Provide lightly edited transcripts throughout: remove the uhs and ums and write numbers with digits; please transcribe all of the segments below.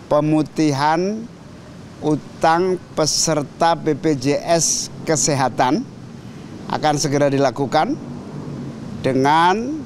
pemutihan utang peserta BPJS Kesehatan akan segera dilakukan dengan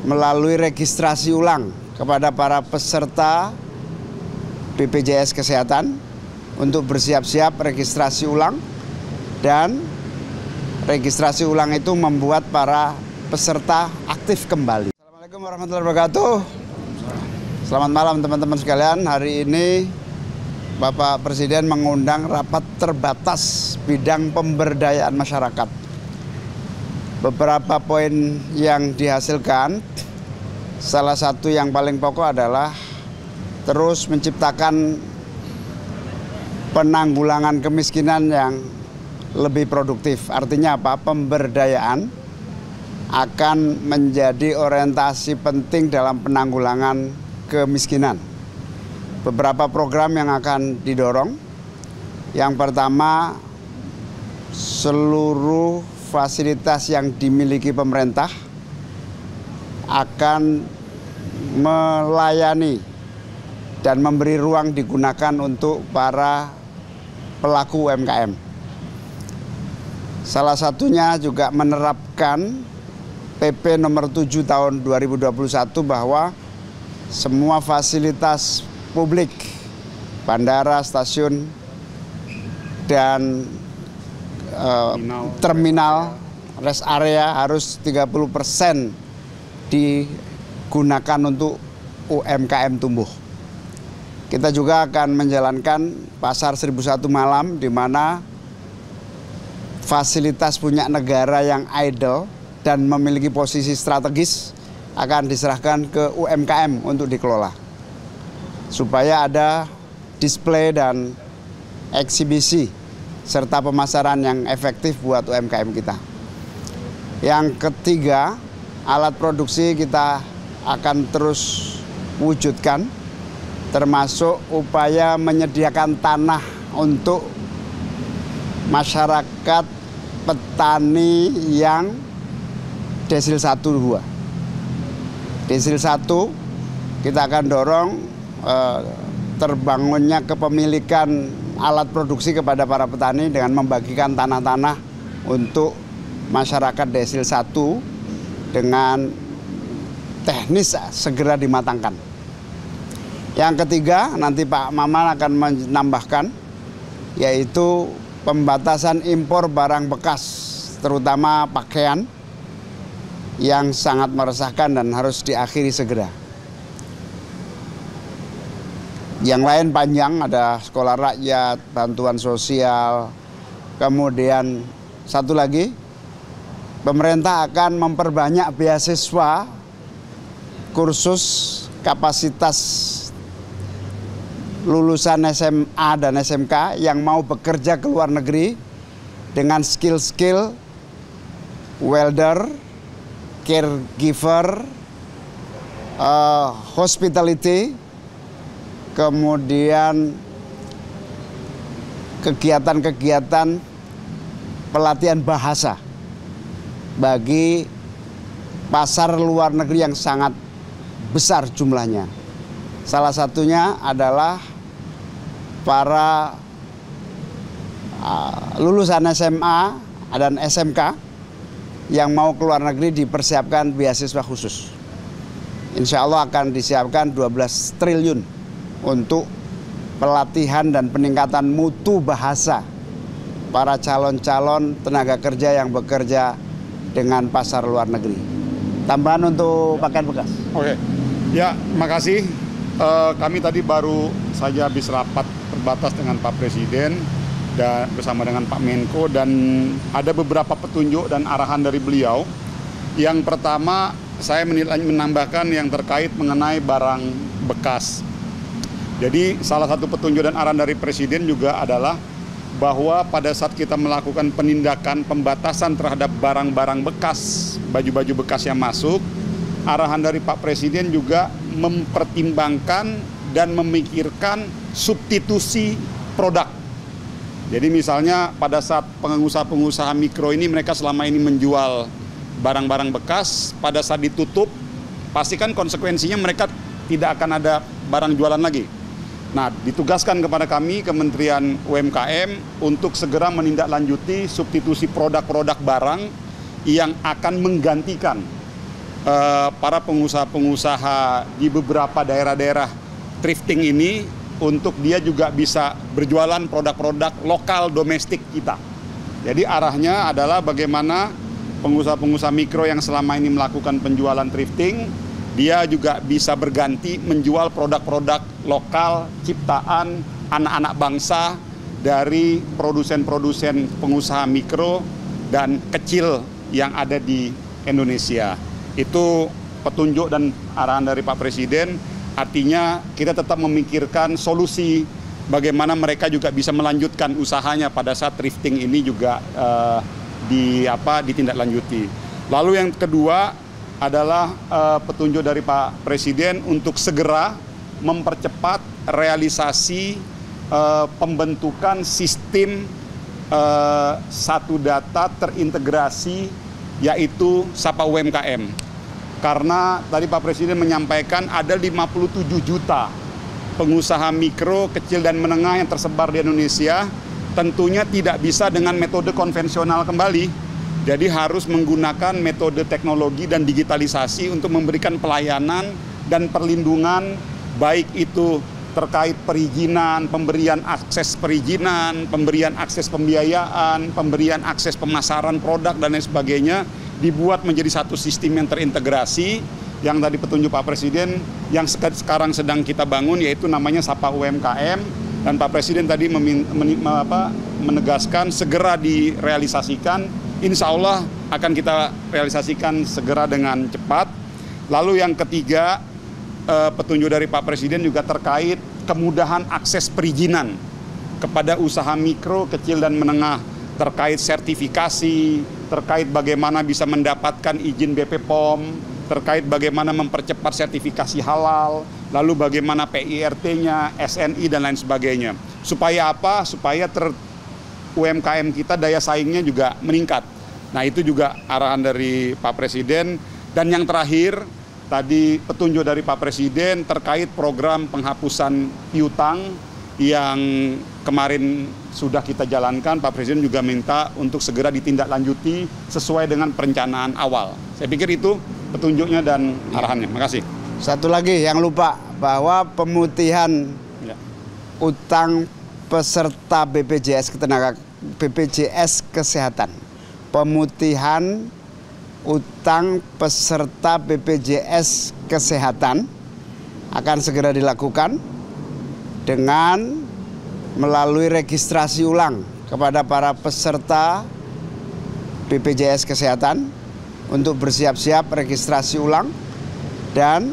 melalui registrasi ulang kepada para peserta BPJS Kesehatan untuk bersiap-siap registrasi ulang, dan registrasi ulang itu membuat para peserta aktif kembali. Assalamualaikum warahmatullahi wabarakatuh. Selamat malam teman-teman sekalian. Hari ini Bapak Presiden mengundang rapat terbatas bidang pemberdayaan masyarakat. Beberapa poin yang dihasilkan, salah satu yang paling pokok adalah terus menciptakan penanggulangan kemiskinan yang lebih produktif. Artinya apa? Pemberdayaan akan menjadi orientasi penting dalam penanggulangan kemiskinan. Beberapa program yang akan didorong. Yang pertama, seluruh fasilitas yang dimiliki pemerintah akan melayani dan memberi ruang digunakan untuk para pelaku UMKM. Salah satunya juga menerapkan PP nomor 7 tahun 2021 bahwa semua fasilitas publik, bandara, stasiun, dan terminal, rest area harus 30% digunakan untuk UMKM tumbuh. Kita juga akan menjalankan pasar 1001 malam, di mana fasilitas punya negara yang idle dan memiliki posisi strategis akan diserahkan ke UMKM untuk dikelola, supaya ada display dan eksibisi serta pemasaran yang efektif buat UMKM kita. Yang ketiga, alat produksi kita akan terus wujudkan, termasuk upaya menyediakan tanah untuk masyarakat petani yang desil 1-2. Desil 1 kita akan dorong terbangunnya kepemilikan alat produksi kepada para petani dengan membagikan tanah-tanah untuk masyarakat desil 1 dengan teknis segera dimatangkan. Yang ketiga, nanti Pak Maman akan menambahkan, yaitu pembatasan impor barang bekas, terutama pakaian, yang sangat meresahkan dan harus diakhiri segera. Yang lain panjang, ada sekolah rakyat, bantuan sosial, kemudian satu lagi, pemerintah akan memperbanyak beasiswa kursus kapasitas lulusan SMA dan SMK yang mau bekerja ke luar negeri dengan skill-skill welder, caregiver, hospitality, kemudian kegiatan-kegiatan pelatihan bahasa bagi pasar luar negeri yang sangat besar jumlahnya. Salah satunya adalah para lulusan SMA dan SMK yang mau keluar negeri dipersiapkan beasiswa khusus. Insya Allah akan disiapkan 12 triliun untuk pelatihan dan peningkatan mutu bahasa para calon-calon tenaga kerja yang bekerja dengan pasar luar negeri. Tambahan untuk pakaian bekas. Oke, ya makasih. Kami tadi baru saja habis rapat terbatas dengan Pak Presiden dan bersama dengan Pak Menko, dan ada beberapa petunjuk dan arahan dari beliau. Yang pertama, saya menambahkan yang terkait mengenai barang bekas. Jadi salah satu petunjuk dan arahan dari Presiden juga adalah bahwa pada saat kita melakukan penindakan pembatasan terhadap barang-barang bekas, baju-baju bekas yang masuk, arahan dari Pak Presiden juga mempertimbangkan dan memikirkan substitusi produk. Jadi misalnya pada saat pengusaha-pengusaha mikro ini, mereka selama ini menjual barang-barang bekas, pada saat ditutup, pastikan konsekuensinya mereka tidak akan ada barang jualan lagi. Nah, ditugaskan kepada kami Kementerian UMKM untuk segera menindaklanjuti substitusi produk-produk barang yang akan menggantikan para pengusaha-pengusaha di beberapa daerah-daerah thrifting ini untuk dia juga bisa berjualan produk-produk lokal domestik kita. Jadi arahnya adalah bagaimana pengusaha-pengusaha mikro yang selama ini melakukan penjualan thrifting, dia juga bisa berganti menjual produk-produk lokal ciptaan anak-anak bangsa dari produsen-produsen pengusaha mikro dan kecil yang ada di Indonesia. Itu petunjuk dan arahan dari Pak Presiden, artinya kita tetap memikirkan solusi bagaimana mereka juga bisa melanjutkan usahanya pada saat thrifting ini juga ditindaklanjuti. Lalu yang kedua adalah petunjuk dari Pak Presiden untuk segera mempercepat realisasi pembentukan sistem satu data terintegrasi, yaitu Sapa UMKM. Karena tadi Pak Presiden menyampaikan ada 57 juta pengusaha mikro, kecil dan menengah yang tersebar di Indonesia, tentunya tidak bisa dengan metode konvensional kembali. Jadi harus menggunakan metode teknologi dan digitalisasi untuk memberikan pelayanan dan perlindungan, baik itu terkait perizinan, pemberian akses perizinan, pemberian akses pembiayaan, pemberian akses pemasaran produk dan lain sebagainya, dibuat menjadi satu sistem yang terintegrasi, yang tadi petunjuk Pak Presiden, yang sekarang sedang kita bangun, yaitu namanya Sapa UMKM, dan Pak Presiden tadi menegaskan segera direalisasikan. Insya Allah akan kita realisasikan segera dengan cepat. Lalu yang ketiga, petunjuk dari Pak Presiden juga terkait kemudahan akses perizinan kepada usaha mikro, kecil dan menengah, terkait sertifikasi, terkait bagaimana bisa mendapatkan izin BP POM, terkait bagaimana mempercepat sertifikasi halal, lalu bagaimana PIRT-nya, SNI dan lain sebagainya. Supaya apa? Supaya UMKM kita daya saingnya juga meningkat. Nah, itu juga arahan dari Pak Presiden. Dan yang terakhir, tadi petunjuk dari Pak Presiden terkait program penghapusan piutang yang kemarin sudah kita jalankan. Pak Presiden juga minta untuk segera ditindaklanjuti sesuai dengan perencanaan awal. Saya pikir itu petunjuknya dan arahannya. Terima kasih. Satu lagi yang lupa, bahwa pemutihan utang peserta BPJS Kesehatan. Pemutihan utang peserta BPJS Kesehatan akan segera dilakukan dengan melalui registrasi ulang kepada para peserta BPJS Kesehatan untuk bersiap-siap registrasi ulang, dan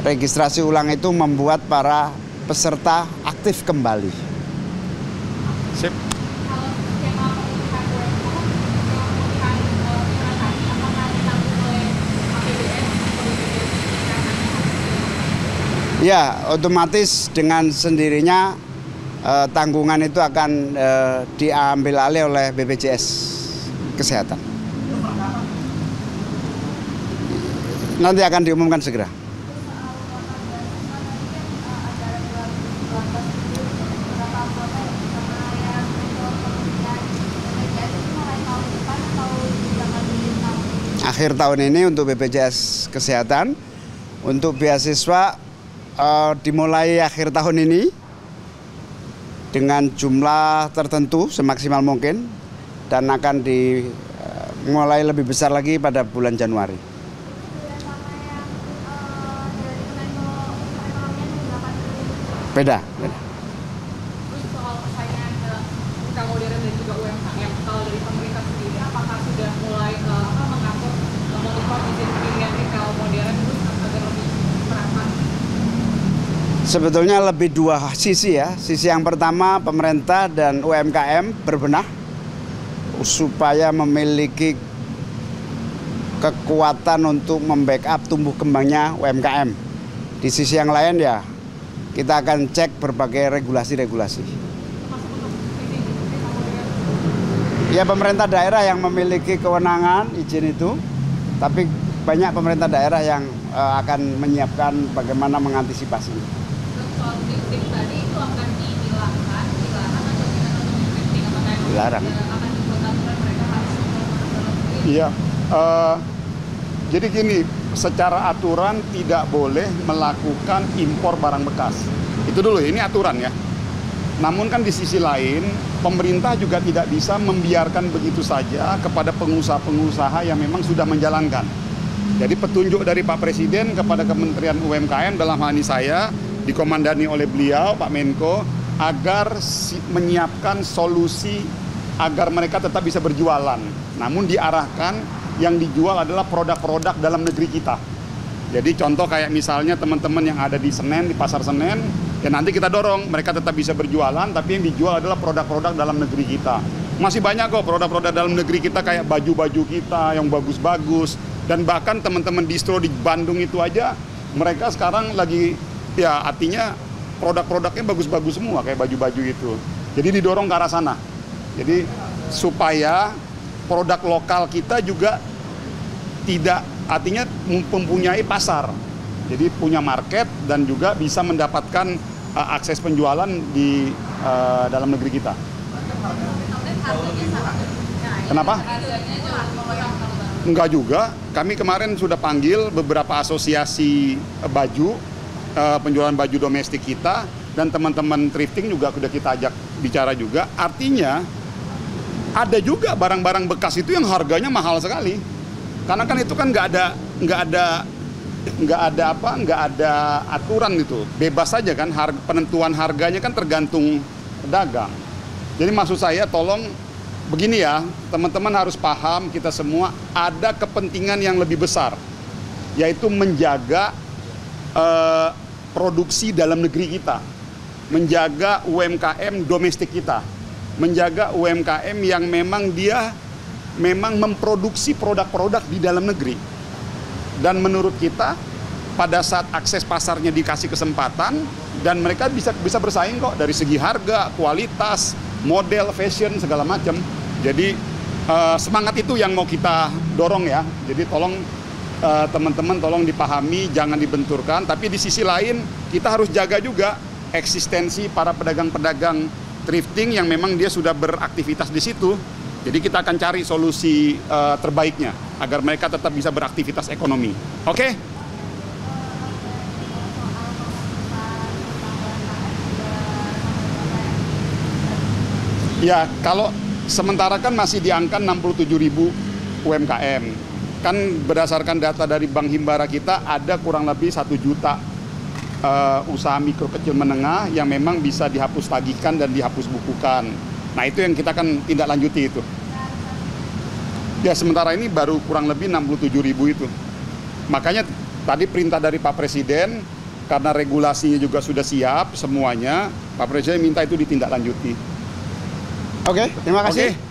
registrasi ulang itu membuat para peserta aktif kembali. Sip. Ya, otomatis dengan sendirinya tanggungan itu akan diambil alih oleh BPJS Kesehatan. Nanti akan diumumkan segera. Akhir tahun ini untuk BPJS Kesehatan, untuk beasiswa dimulai akhir tahun ini dengan jumlah tertentu semaksimal mungkin, dan akan dimulai lebih besar lagi pada bulan Januari. Beda. Terus soal persaingan utang modern dan juga UMKM, kalau dari pemerintah sendiri apakah sudah mulai mengatur monitor izin pilihan retail modern terus agar lebih merata? Sebetulnya lebih dua sisi ya. Sisi yang pertama, pemerintah dan UMKM berbenah supaya memiliki kekuatan untuk membackup tumbuh kembangnya UMKM. Di sisi yang lain ya, kita akan cek berbagai regulasi-regulasi. Ya, pemerintah daerah yang memiliki kewenangan izin itu, tapi banyak pemerintah daerah yang akan menyiapkan bagaimana mengantisipasinya. Soal dilarang. akan dibuat aturan mereka harus Iya, jadi gini, secara aturan tidak boleh melakukan impor barang bekas. Itu dulu, ini aturan ya. Namun kan di sisi lain, pemerintah juga tidak bisa membiarkan begitu saja kepada pengusaha-pengusaha yang memang sudah menjalankan. Jadi petunjuk dari Pak Presiden kepada Kementerian UMKM dalam hal ini saya, dikomandani oleh beliau, Pak Menko, agar menyiapkan solusi agar mereka tetap bisa berjualan. Namun diarahkan yang dijual adalah produk-produk dalam negeri kita. Jadi contoh kayak misalnya teman-teman yang ada di Senen, di Pasar Senen, ya nanti kita dorong mereka tetap bisa berjualan, tapi yang dijual adalah produk-produk dalam negeri kita. Masih banyak kok produk-produk dalam negeri kita kayak baju-baju kita yang bagus-bagus. Dan bahkan teman-teman distro di Bandung itu aja, mereka sekarang lagi, ya artinya produk-produknya bagus-bagus semua kayak baju-baju itu. Jadi didorong ke arah sana. Jadi supaya produk lokal kita juga tidak, artinya mempunyai pasar. Jadi punya market dan juga bisa mendapatkan akses penjualan di dalam negeri kita. Kenapa? Enggak juga. Kami kemarin sudah panggil beberapa asosiasi baju, penjualan baju domestik kita, dan teman-teman thrifting juga sudah kita ajak bicara juga. Artinya ada juga barang-barang bekas itu yang harganya mahal sekali. Karena kan itu kan nggak ada aturan itu, bebas saja kan, penentuan harganya kan tergantung pedagang. Jadi maksud saya tolong begini ya, teman-teman harus paham, kita semua ada kepentingan yang lebih besar, yaitu menjaga produksi dalam negeri kita, menjaga UMKM domestik kita, menjaga UMKM yang memang dia memang memproduksi produk-produk di dalam negeri. Dan menurut kita pada saat akses pasarnya dikasih kesempatan dan mereka bisa bersaing kok dari segi harga, kualitas, model, fashion, segala macam. Jadi semangat itu yang mau kita dorong ya. Jadi tolong teman-teman tolong dipahami, jangan dibenturkan. Tapi di sisi lain kita harus jaga juga eksistensi para pedagang-pedagang thrifting yang memang dia sudah beraktivitas di situ. Jadi kita akan cari solusi terbaiknya agar mereka tetap bisa beraktivitas ekonomi. Oke? Ya, kalau sementara kan masih di angka 67.000 UMKM. Kan berdasarkan data dari Bank Himbara kita ada kurang lebih 1 juta usaha mikro kecil menengah yang memang bisa dihapus tagihkan dan dihapus bukukan. Nah itu yang kita kan tindak lanjuti itu. Ya sementara ini baru kurang lebih 67.000 itu. Makanya tadi perintah dari Pak Presiden, karena regulasinya juga sudah siap semuanya, Pak Presiden minta itu ditindaklanjuti. Oke, terima kasih. Oke.